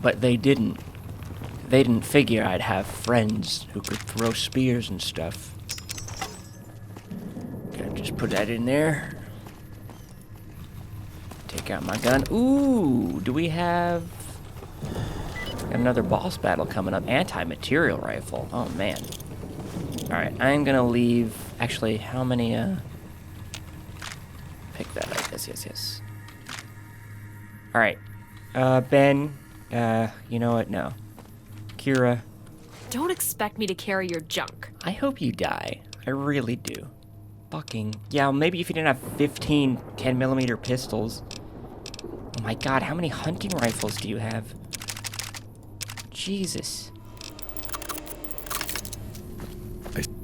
But they didn't. They didn't figure I'd have friends who could throw spears and stuff. Okay, just put that in there. Take out my gun. Ooh, do we have another boss battle coming up? Anti-material rifle. Oh, man. Alright, I'm gonna leave... Actually, how many, pick that up. Yes. Alright. Ben. You know what? No. Kira. Don't expect me to carry your junk. I hope you die. I really do. Fucking... Yeah, maybe if you didn't have 15 10mm pistols. Oh my god, how many hunting rifles do you have? Jesus.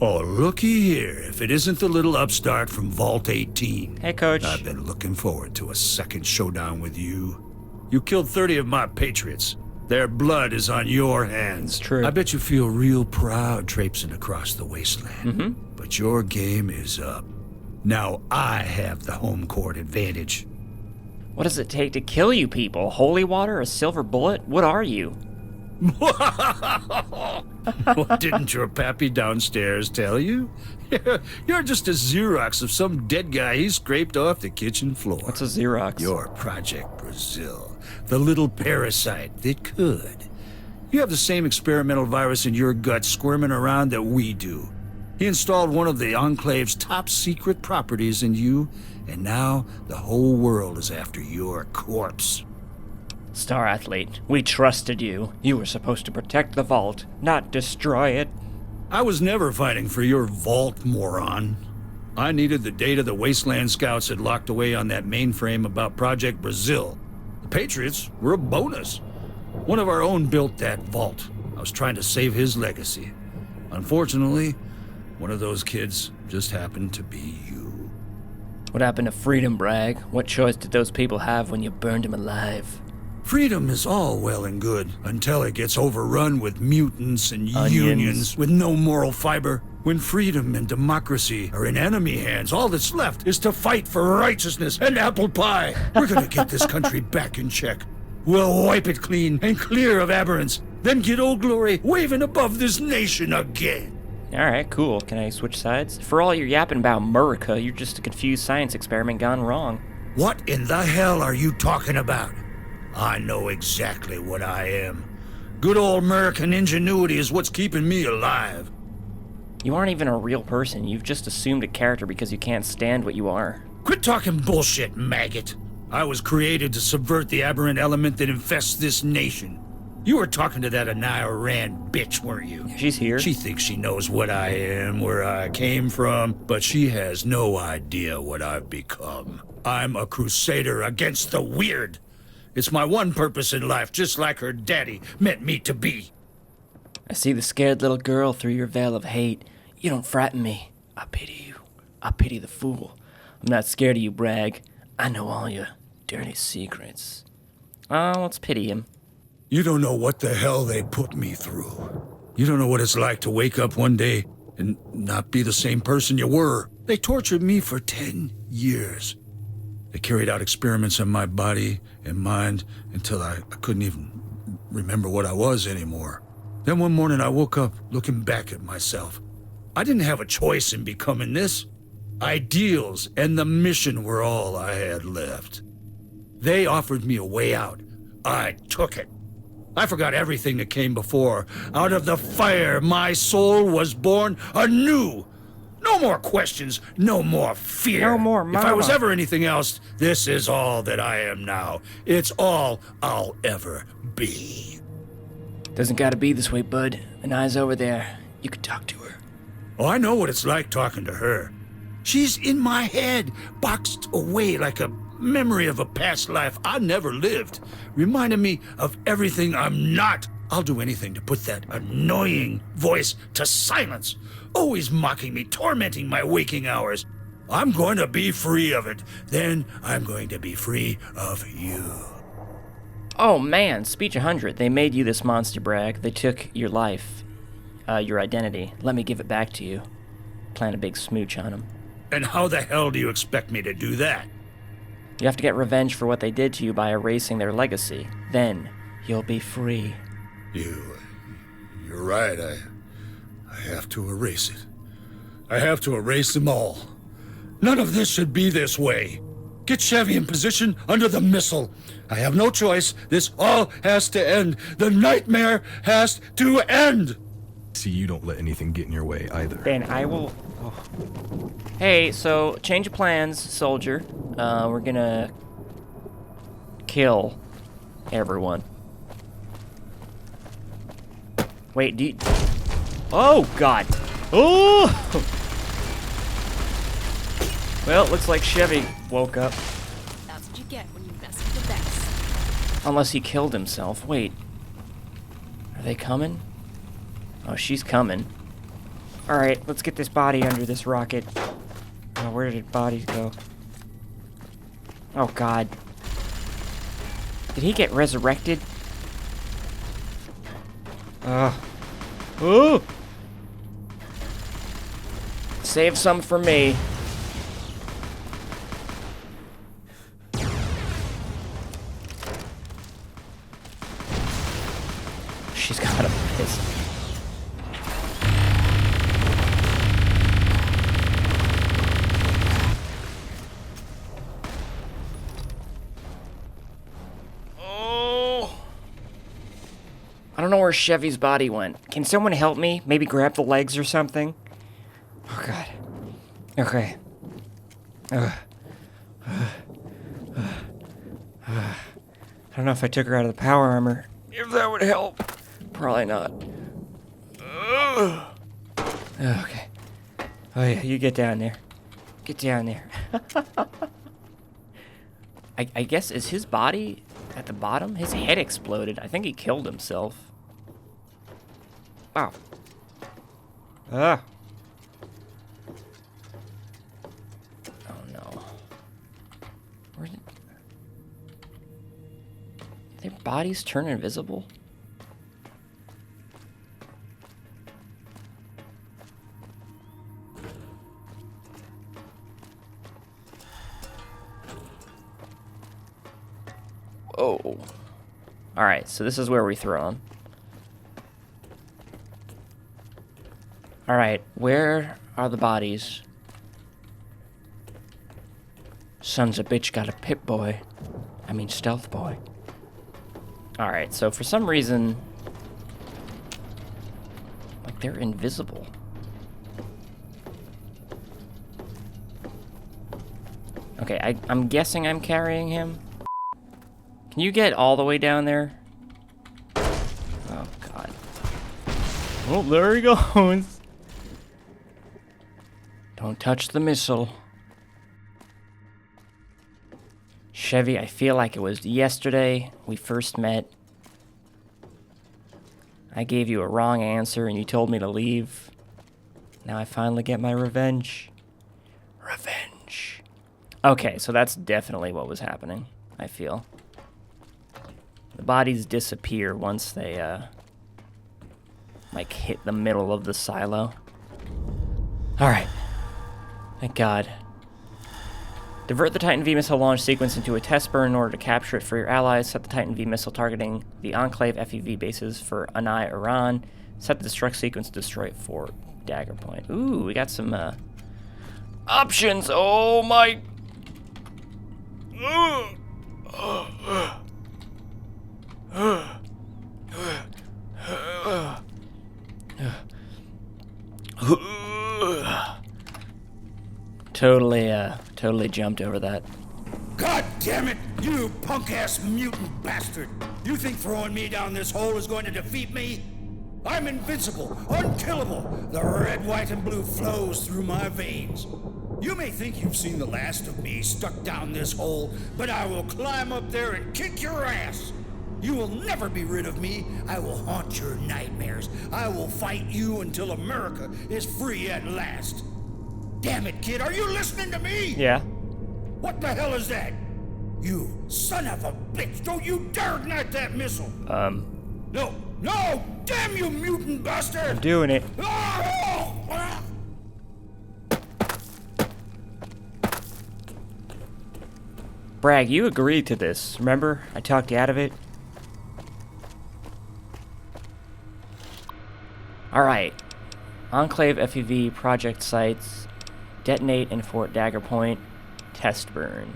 Oh, looky here. If it isn't the little upstart from Vault 18. Hey, Coach. I've been looking forward to a second showdown with you. You killed 30 of my patriots. Their blood is on your hands. It's true. I bet you feel real proud traipsing across the wasteland. But your game is up. Now I have the home court advantage. What does it take to kill you people? Holy water? A silver bullet? What are you? What, didn't your pappy downstairs tell you? You're just a Xerox of some dead guy he scraped off the kitchen floor. What's a Xerox? You're Project Brazil, the little parasite that could. You have the same experimental virus in your gut squirming around that we do. He installed one of the Enclave's top secret properties in you, and now the whole world is after your corpse. Star Athlete, we trusted you. You were supposed to protect the vault, not destroy it. I was never fighting for your vault, moron. I needed the data the Wasteland Scouts had locked away on that mainframe about Project Brazil. The Patriots were a bonus. One of our own built that vault. I was trying to save his legacy. Unfortunately, one of those kids just happened to be you. What happened to Freedom, Bragg? What choice did those people have when you burned him alive? Freedom is all well and good until it gets overrun with mutants and Onions. unions with no moral fiber. When freedom and democracy are in enemy hands, all that's left is to fight for righteousness and apple pie. We're gonna get this country back in check. We'll wipe it clean and clear of aberrants, then get Old Glory waving above this nation again. Alright, cool. Can I switch sides? For all your yapping about America, you're just a confused science experiment gone wrong. What in the hell are you talking about? I know exactly what I am. Good old American ingenuity is what's keeping me alive. You aren't even a real person. You've just assumed a character because you can't stand what you are. Quit talking bullshit, maggot. I was created to subvert the aberrant element that infests this nation. You were talking to that Anaya Rand bitch, weren't you? She's here. She thinks she knows what I am, where I came from, but she has no idea what I've become. I'm a crusader against the weird. It's my one purpose in life, just like her daddy meant me to be. I see the scared little girl through your veil of hate. You don't frighten me. I pity you. I pity the fool. I'm not scared of you, Bragg. I know all your dirty secrets. Oh, let's pity him. You don't know what the hell they put me through. You don't know what it's like to wake up one day and not be the same person you were. They tortured me for 10 years. They carried out experiments on my body and mind until I couldn't even remember what I was anymore. Then one morning I woke up looking back at myself. I didn't have a choice in becoming this. Ideals and the mission were all I had left. They offered me a way out. I took it. I forgot everything that came before. Out of the fire, my soul was born anew. No more questions, no more fear. No more mama. If I was ever anything else, this is all that I am now. It's all I'll ever be. Doesn't gotta be this way, bud. Anaya's over there. You can talk to her. Oh, I know what it's like talking to her. She's in my head, boxed away like a memory of a past life I never lived, reminding me of everything I'm not. I'll do anything to put that annoying voice to silence, always mocking me, tormenting my waking hours. I'm going to be free of it. Then I'm going to be free of you. Oh man, speech 100. They made you this monster, Bragg. They took your life, your identity. Let me give it back to you. Plant a big smooch on them. And how the hell do you expect me to do that? You have to get revenge for what they did to you by erasing their legacy. Then, you'll be free. You're right. I have to erase it. I have to erase them all. None of this should be this way. Get Chevy in position under the missile. I have no choice. This all has to end. The nightmare has to end. See, you don't let anything get in your way either. Ben, I will... Oh. Hey, so, change of plans, soldier. We're gonna... kill everyone. Wait, do you... Oh, God. Oh! Well, looks like Chevy woke up. That's what you get when you mess with the best. Unless he killed himself. Wait. Are they coming? Oh, she's coming. Alright, let's get this body under this rocket. Oh, where did bodies go? Oh, God. Did he get resurrected? Ooh! Save some for me. She's got a pistol. Oh! I don't know where Chevy's body went. Can someone help me? Maybe grab the legs or something? Oh, God. Okay. I don't know if I took her out of the power armor. If that would help. Probably not. Okay. Oh, yeah, you get down there. Get down there. I guess, is his body at the bottom? His head exploded. I think he killed himself. Wow. Ah. Oh, no. Where did... Their bodies turn invisible? Oh. Alright, so this is where we throw him. Alright, where are the bodies? Sons of bitch got a pit boy. I mean stealth boy. Alright, so for some reason... like, they're invisible. Okay, I'm guessing I'm carrying him. Can you get all the way down there? Oh, God. Oh, there he goes. Don't touch the missile. Chevy, I feel like it was yesterday we first met. I gave you a wrong answer and you told me to leave. Now I finally get my revenge. Revenge. Okay, so that's definitely what was happening, I feel. The bodies disappear once they, like, hit the middle of the silo. Alright. Thank God. Divert the Titan V missile launch sequence into a test burn in order to capture it for your allies. Set the Titan V missile targeting the Enclave FEV bases for Anai, Iran. Set the destruct sequence to destroy Fort Dagger Point. Ooh, we got some, options! Oh, my... Totally jumped over that. God damn it! You punk-ass mutant bastard! You think throwing me down this hole is going to defeat me? I'm invincible, unkillable. The red, white, and blue flows through my veins. You may think you've seen the last of me stuck down this hole, but I will climb up there and kick your ass. You will never be rid of me. I will haunt your nightmares. I will fight you until America is free at last. Damn it, kid, are you listening to me? Yeah. What the hell is that? You son of a bitch, don't you dare ignite that missile. No, damn you, mutant bastard. I'm doing it. Bragg, you agreed to this. Remember? I talked you out of it. Alright. Enclave FEV project sites. Detonate in Fort Dagger Point. Test burn.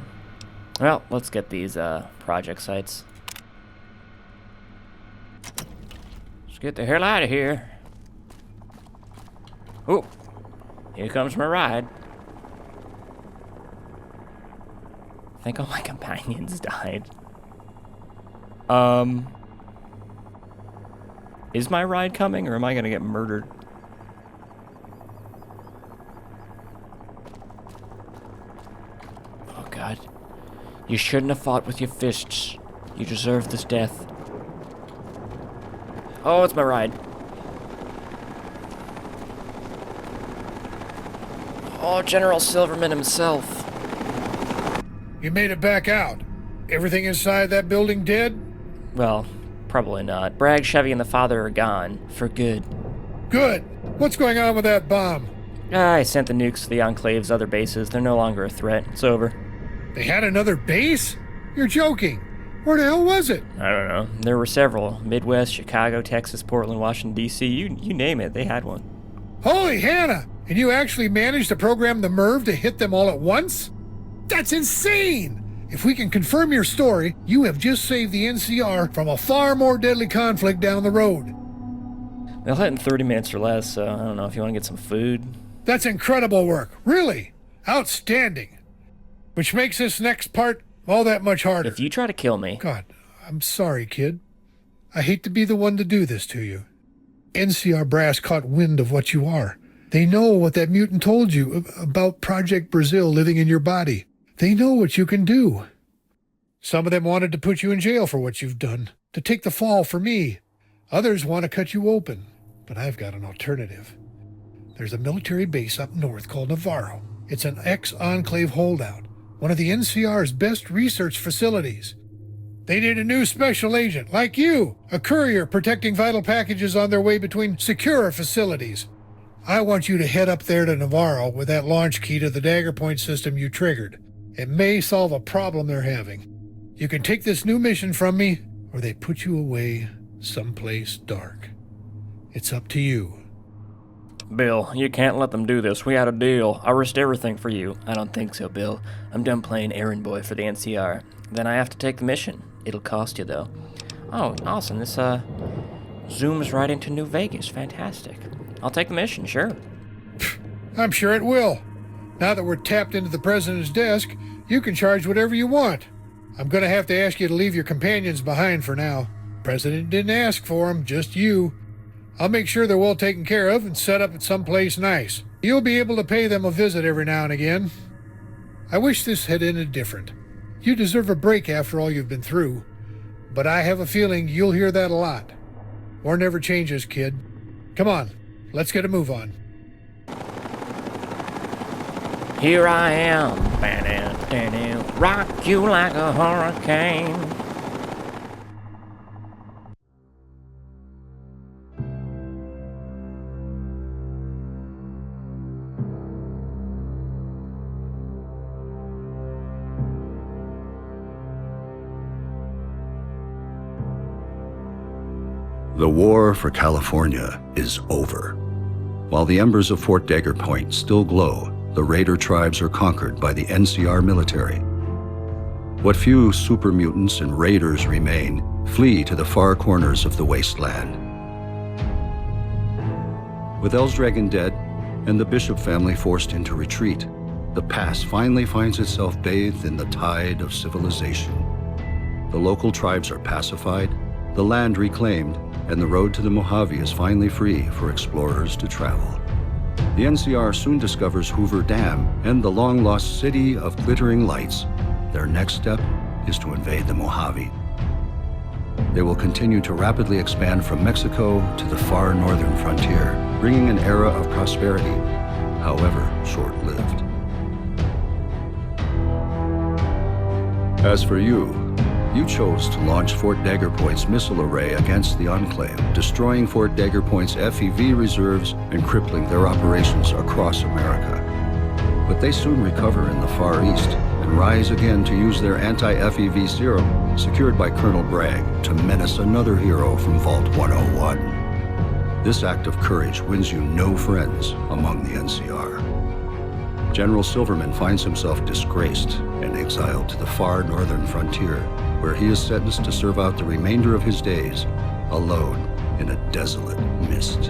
Well, let's get these project sites. Let's get the hell out of here. Oh, here comes my ride. I think all my companions died. Is my ride coming, or am I gonna get murdered? Oh God. You shouldn't have fought with your fists. You deserve this death. Oh, it's my ride. Oh, General Silverman himself. You made it back out. Everything inside that building dead? Well, probably not. Bragg, Chevy, and the father are gone. For good. Good. What's going on with that bomb? I sent the nukes to the Enclave's other bases. They're no longer a threat. It's over. They had another base? You're joking. Where the hell was it? I don't know. There were several. Midwest, Chicago, Texas, Portland, Washington, D.C. You name it, they had one. Holy Hannah! And you actually managed to program the MIRV to hit them all at once? That's insane! If we can confirm your story, you have just saved the NCR from a far more deadly conflict down the road. They'll hit in 30 minutes or less, so I don't know if you want to get some food. That's incredible work. Really. Outstanding. Which makes this next part all that much harder. If you try to kill me... God, I'm sorry, kid. I hate to be the one to do this to you. NCR brass caught wind of what you are. They know what that mutant told you about Project Brazil living in your body. They know what you can do. Some of them wanted to put you in jail for what you've done, to take the fall for me. Others want to cut you open, but I've got an alternative. There's a military base up north called Navarro. It's an ex-Enclave holdout, one of the NCR's best research facilities. They need a new special agent, like you, a courier protecting vital packages on their way between secure facilities. I want you to head up there to Navarro with that launch key to the Dagger Point system you triggered. It may solve a problem they're having. You can take this new mission from me, or they put you away someplace dark. It's up to you. Bill, you can't let them do this. We had a deal. I'll risk everything for you. I don't think so, Bill. I'm done playing errand boy for the NCR. Then I have to take the mission. It'll cost you, though. Oh, awesome. This, zooms right into New Vegas. Fantastic. I'll take the mission, sure. I'm sure it will. Now that we're tapped into the president's desk, you can charge whatever you want. I'm going to have to ask you to leave your companions behind for now. President didn't ask for them, just you. I'll make sure they're well taken care of and set up at some place nice. You'll be able to pay them a visit every now and again. I wish this had ended different. You deserve a break after all you've been through. But I have a feeling you'll hear that a lot. War never changes, kid. Come on, let's get a move on. Here I am. Rock you like a hurricane. The war for California is over. While the embers of Fort Dagger Point still glow, the Raider tribes are conquered by the NCR military. What few super mutants and raiders remain flee to the far corners of the wasteland. With Elsdragon dead and the Bishop family forced into retreat, the pass finally finds itself bathed in the tide of civilization. The local tribes are pacified, the land reclaimed, and the road to the Mojave is finally free for explorers to travel. The NCR soon discovers Hoover Dam and the long-lost city of glittering lights. Their next step is to invade the Mojave. They will continue to rapidly expand from Mexico to the far northern frontier, bringing an era of prosperity, however short-lived. As for you, you chose to launch Fort Dagger Point's missile array against the Enclave, destroying Fort Dagger Point's FEV reserves and crippling their operations across America. But they soon recover in the Far East and rise again to use their anti-FEV serum, secured by Colonel Bragg, to menace another hero from Vault 101. This act of courage wins you no friends among the NCR. General Silverman finds himself disgraced and exiled to the far northern frontier, where he is sentenced to serve out the remainder of his days alone in a desolate mist.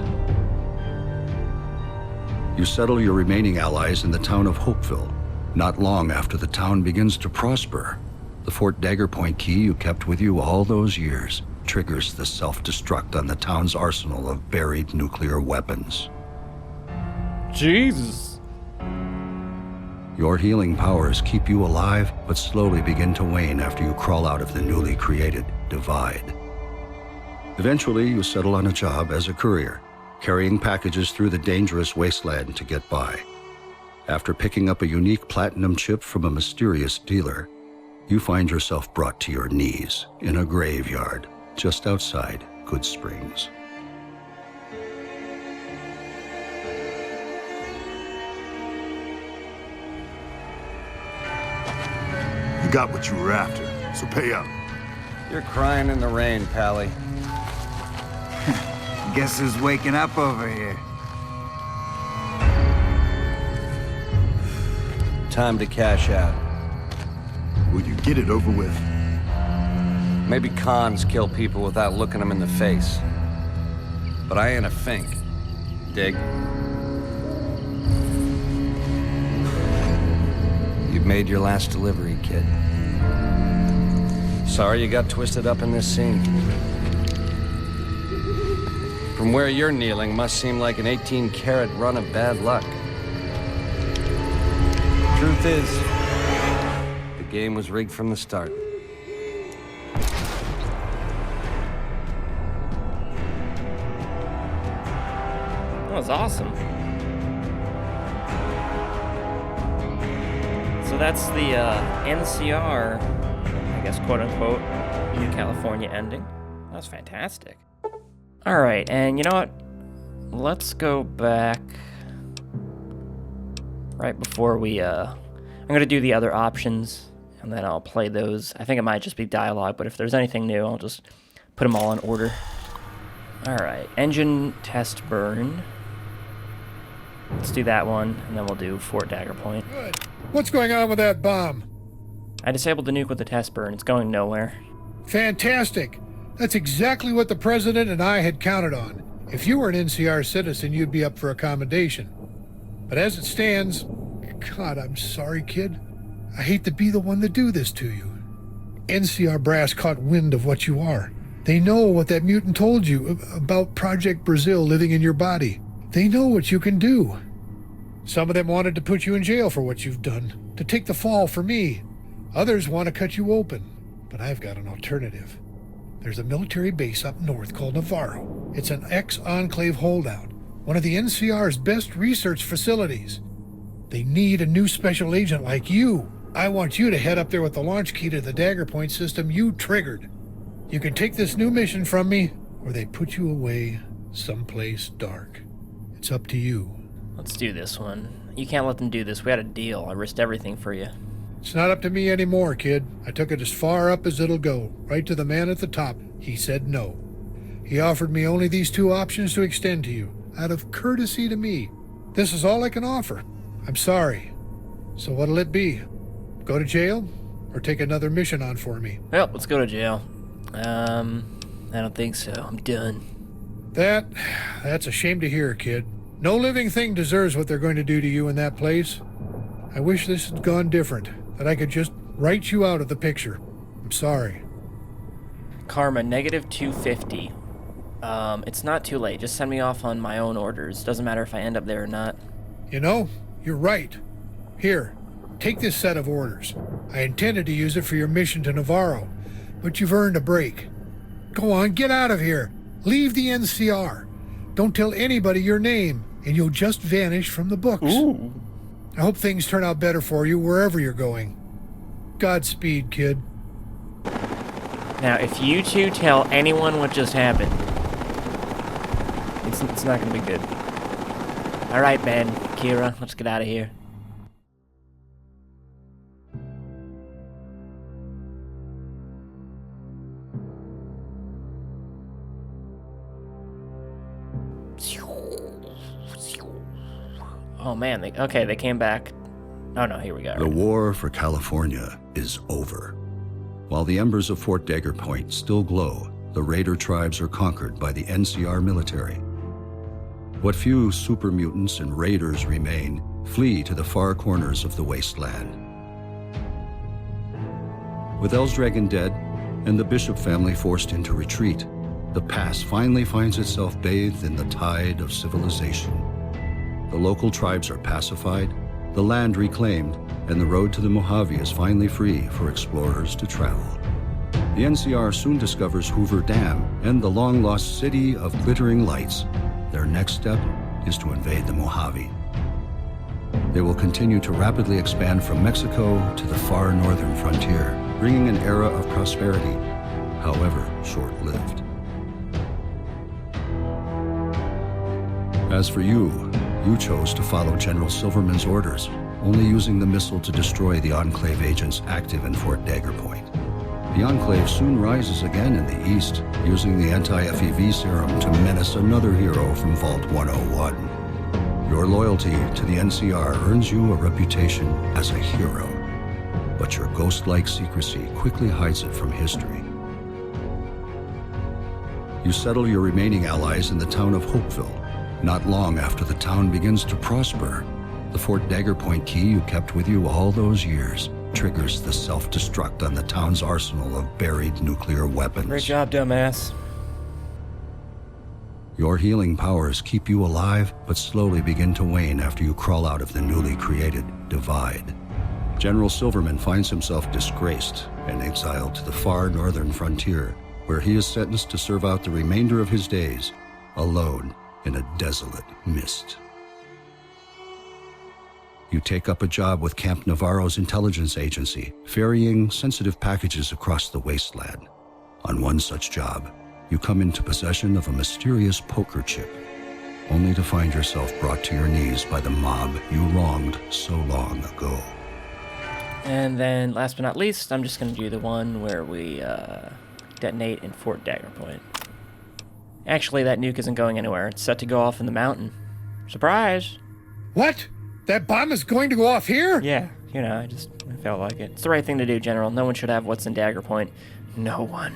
You settle your remaining allies in the town of Hopeville. Not long after the town begins to prosper, the Fort Dagger Point key you kept with you all those years triggers the self-destruct on the town's arsenal of buried nuclear weapons. Jesus. Your healing powers keep you alive, but slowly begin to wane after you crawl out of the newly created divide. Eventually, you settle on a job as a courier, carrying packages through the dangerous wasteland to get by. After picking up a unique platinum chip from a mysterious dealer, you find yourself brought to your knees in a graveyard just outside Good Springs. You got what you were after, so pay up. You're crying in the rain, Pally. Guess who's waking up over here? Time to cash out. Will you get it over with? Maybe cons kill people without looking them in the face. But I ain't a fink. Dig? You've made your last delivery, kid. Sorry you got twisted up in this scene. From where you're kneeling must seem like an 18-carat run of bad luck. Truth is, the game was rigged from the start. That was awesome. So that's the NCR, I guess, quote-unquote, New California ending. That was fantastic. All right, and you know what? Let's go back right before we, I'm going to do the other options, and then I'll play those. I think it might just be dialogue, but if there's anything new, I'll just put them all in order. All right, engine test burn. Let's do that one, and then we'll do Fort Dagger Point. Good. What's going on with that bomb? I disabled the nuke with the test burn. It's going nowhere. Fantastic. That's exactly what the President and I had counted on. If you were an NCR citizen, you'd be up for accommodation. But as it stands, God, I'm sorry, kid. I hate to be the one to do this to you. NCR brass caught wind of what you are. They know what that mutant told you about Project Brazil living in your body. They know what you can do. Some of them wanted to put you in jail for what you've done, to take the fall for me. Others want to cut you open, but I've got an alternative. There's a military base up north called Navarro. It's an ex-Enclave holdout, one of the NCR's best research facilities. They need a new special agent like you. I want you to head up there with the launch key to the Dagger Point system you triggered. You can take this new mission from me, or they put you away someplace dark. It's up to you. Let's do this one. You can't let them do this. We had a deal. I risked everything for you. It's not up to me anymore, kid. I took it as far up as it'll go, right to the man at the top. He said no. He offered me only these two options to extend to you, out of courtesy to me. This is all I can offer. I'm sorry. So what'll it be? Go to jail, or take another mission on for me? Well, let's go to jail. I don't think so. I'm done. That's a shame to hear, kid. No living thing deserves what they're going to do to you in that place. I wish this had gone different, that I could just write you out of the picture. I'm sorry. Karma, negative 250. It's not too late. Just send me off on my own orders. Doesn't matter if I end up there or not. You know, you're right. Here, take this set of orders. I intended to use it for your mission to Navarro, but you've earned a break. Go on, get out of here. Leave the NCR. Don't tell anybody your name, and you'll just vanish from the books. Ooh. I hope things turn out better for you wherever you're going. Godspeed, kid. Now, if you two tell anyone what just happened, it's not gonna be good. All right, Ben, Kira, let's get out of here. Oh man, they came back. Oh no, here we go. The war for California is over. While the embers of Fort Dagger Point still glow, the raider tribes are conquered by the NCR military. What few super mutants and raiders remain flee to the far corners of the wasteland. With Elsdragon dead and the Bishop family forced into retreat, the pass finally finds itself bathed in the tide of civilization. The local tribes are pacified, the land reclaimed, and the road to the Mojave is finally free for explorers to travel. The NCR soon discovers Hoover Dam and the long-lost city of glittering lights. Their next step is to invade the Mojave. They will continue to rapidly expand from Mexico to the far northern frontier, bringing an era of prosperity, however short-lived. As for you, you chose to follow General Silverman's orders, only using the missile to destroy the Enclave agents active in Fort Dagger Point. The Enclave soon rises again in the east, using the anti-FEV serum to menace another hero from Vault 101. Your loyalty to the NCR earns you a reputation as a hero, but your ghost-like secrecy quickly hides it from history. You settle your remaining allies in the town of Hopeville. Not long after the town begins to prosper, the Fort Dagger Point key you kept with you all those years triggers the self-destruct on the town's arsenal of buried nuclear weapons. Great job, dumbass. Your healing powers keep you alive, but slowly begin to wane after you crawl out of the newly created Divide. General Silverman finds himself disgraced and exiled to the far northern frontier, where he is sentenced to serve out the remainder of his days, alone in a desolate mist. You take up a job with Camp Navarro's intelligence agency, ferrying sensitive packages across the wasteland. On one such job, you come into possession of a mysterious poker chip, only to find yourself brought to your knees by the mob you wronged so long ago. And then, last but not least, I'm just going to do the one where we detonate in Fort Dagger Point. Actually, that nuke isn't going anywhere. It's set to go off in the mountain. Surprise! What? That bomb is going to go off here? Yeah, I felt like it. It's the right thing to do, General. No one should have what's in Dagger Point. No one.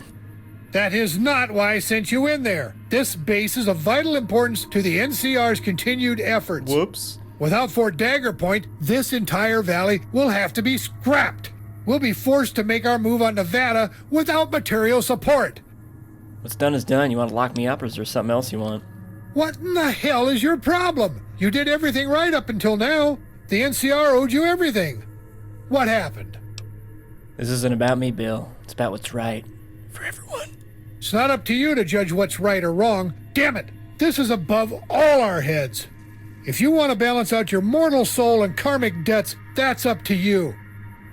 That is not why I sent you in there. This base is of vital importance to the NCR's continued efforts. Whoops. Without Fort Dagger Point, this entire valley will have to be scrapped. We'll be forced to make our move on Nevada without material support. What's done is done. You want to lock me up, or is there something else you want? What in the hell is your problem? You did everything right up until now. The NCR owed you everything. What happened? This isn't about me, Bill. It's about what's right for everyone. It's not up to you to judge what's right or wrong. Damn it! This is above all our heads. If you want to balance out your mortal soul and karmic debts, that's up to you.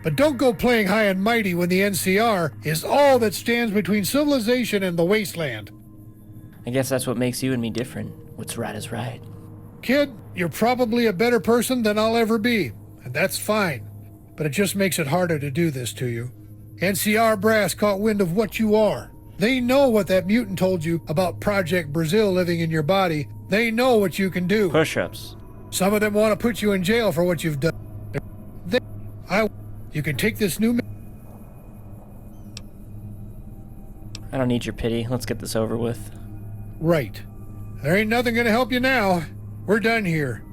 But don't go playing high and mighty when the NCR is all that stands between civilization and the wasteland. I guess that's what makes you and me different. What's right is right. Kid, you're probably a better person than I'll ever be, and that's fine. But it just makes it harder to do this to you. NCR brass caught wind of what you are. They know what that mutant told you about Project Brazil living in your body. They know what you can do. Push-ups. Some of them want to put you in jail for what you've done. You can take this new... I don't need your pity. Let's get this over with. Right. There ain't nothing gonna help you now. We're done here.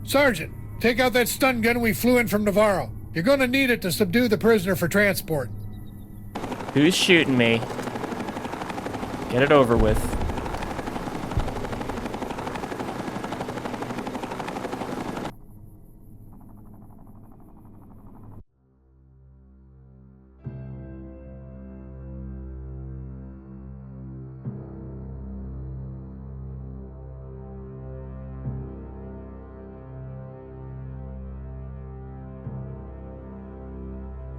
Sergeant, take out that stun gun we flew in from Navarro. You're gonna need it to subdue the prisoner for transport. Who's shooting me? Get it over with.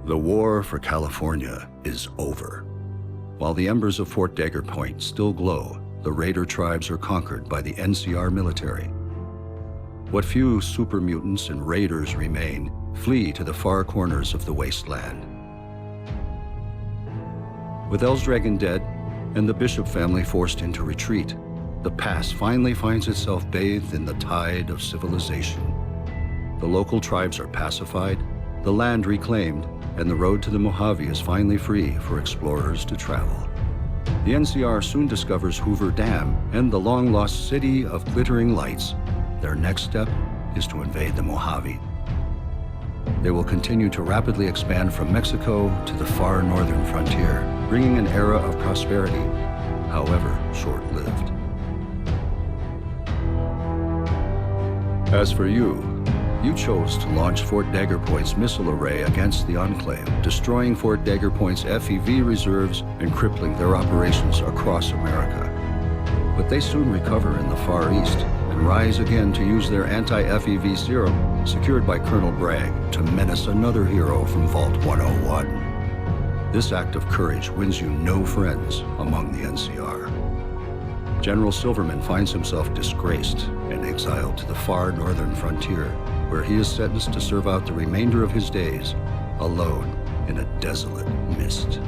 The war for California is over. While the embers of Fort Dagger Point still glow, the raider tribes are conquered by the NCR military. What few super mutants and raiders remain flee to the far corners of the wasteland. With Elsdragon dead and the Bishop family forced into retreat, the pass finally finds itself bathed in the tide of civilization. The local tribes are pacified, the land reclaimed, and the road to the Mojave is finally free for explorers to travel. The NCR soon discovers Hoover Dam and the long-lost city of glittering lights. Their next step is to invade the Mojave. They will continue to rapidly expand from Mexico to the far northern frontier, bringing an era of prosperity, however short-lived. As for you chose to launch Fort Dagger Point's missile array against the Enclave, destroying Fort Dagger Point's FEV reserves and crippling their operations across America. But they soon recover in the Far East and rise again to use their anti-FEV serum, secured by Colonel Bragg, to menace another hero from Vault 101. This act of courage wins you no friends among the NCR. General Silverman finds himself disgraced and exiled to the far northern frontier, where he is sentenced to serve out the remainder of his days alone in a desolate mist.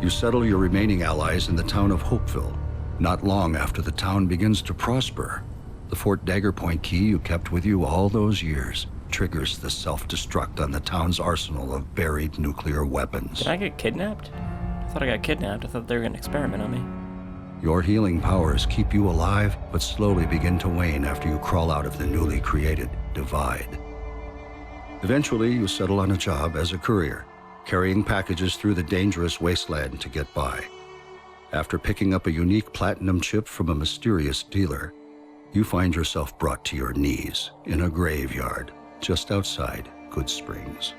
You settle your remaining allies in the town of Hopeville. Not long after the town begins to prosper, the Fort Dagger Point key you kept with you all those years triggers the self-destruct on the town's arsenal of buried nuclear weapons. Did I get kidnapped? I thought I got kidnapped. I thought they were going to experiment on me. Your healing powers keep you alive, but slowly begin to wane after you crawl out of the newly created divide. Eventually, you settle on a job as a courier, carrying packages through the dangerous wasteland to get by. After picking up a unique platinum chip from a mysterious dealer, you find yourself brought to your knees in a graveyard just outside Good Springs.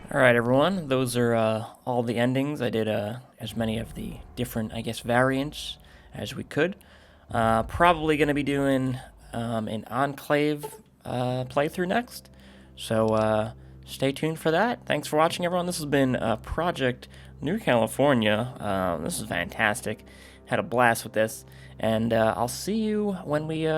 All right, everyone. Those are all the endings. I did as many of the different, I guess, variants as we could. Probably going to be doing an Enclave playthrough next. So stay tuned for that. Thanks for watching, everyone. This has been Project New California. This is fantastic. Had a blast with this. And I'll see you when we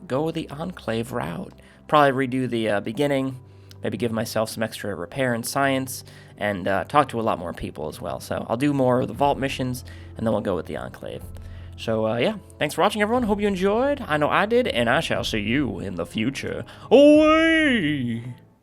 go the Enclave route. Probably redo the beginning. Maybe give myself some extra repair and science, and talk to a lot more people as well. So I'll do more of the Vault missions, and then we'll go with the Enclave. So, yeah, thanks for watching, everyone. Hope you enjoyed. I know I did, and I shall see you in the future. Away!